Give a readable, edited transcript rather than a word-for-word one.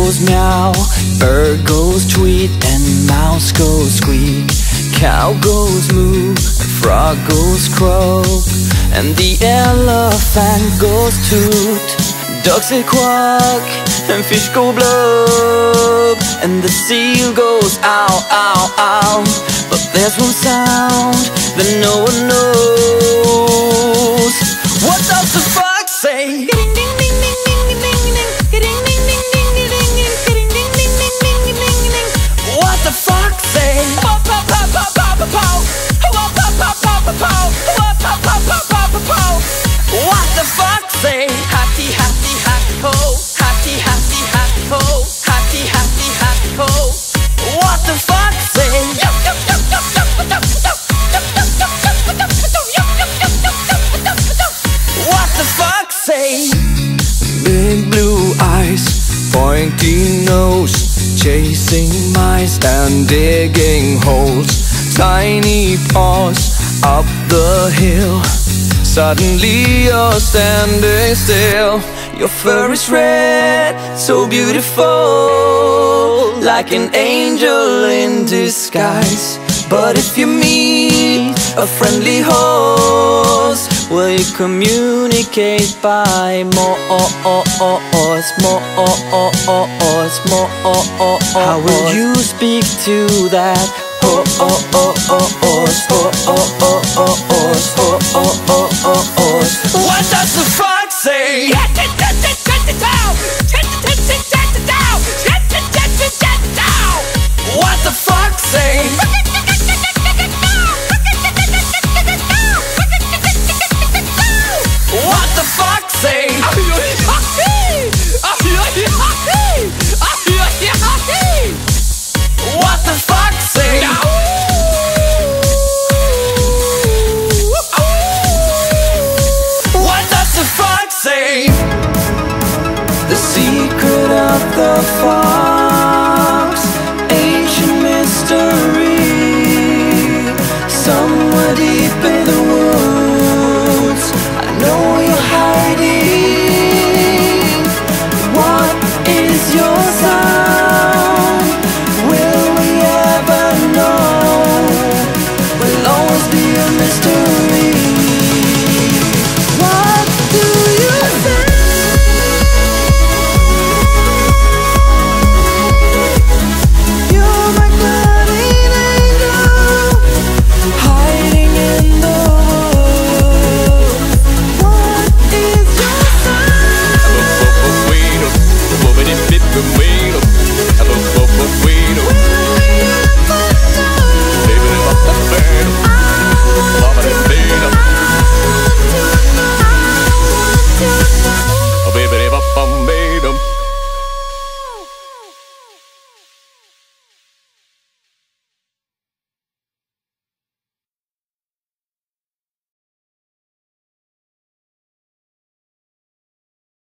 goes meow, bird goes tweet, and mouse goes squeak. Cow goes moo, and frog goes croak, and the elephant goes toot. Ducks say quack, and fish go blub, and the seal goes ow, ow, ow. But there's one sound that no one knows. What does the fox say? What the fox say? What the fox say? Hatty, hatty, hatty ho, hatty, hatty, hatty ho, hatty, hatty, hatty ho. What the fox say? What the fox say? Big blue eyes, pointy nose, chasing mice and digging holes. Tiny paws up the hill. Suddenly you're standing still. Your fur is red, so beautiful, like an angel in disguise. But if you meet a friendly horse, will you communicate by more? How will you speak to that horse? What does the fox say? What the fox say? What the fox say? What the fox say? What does the fox say? The secret of the fox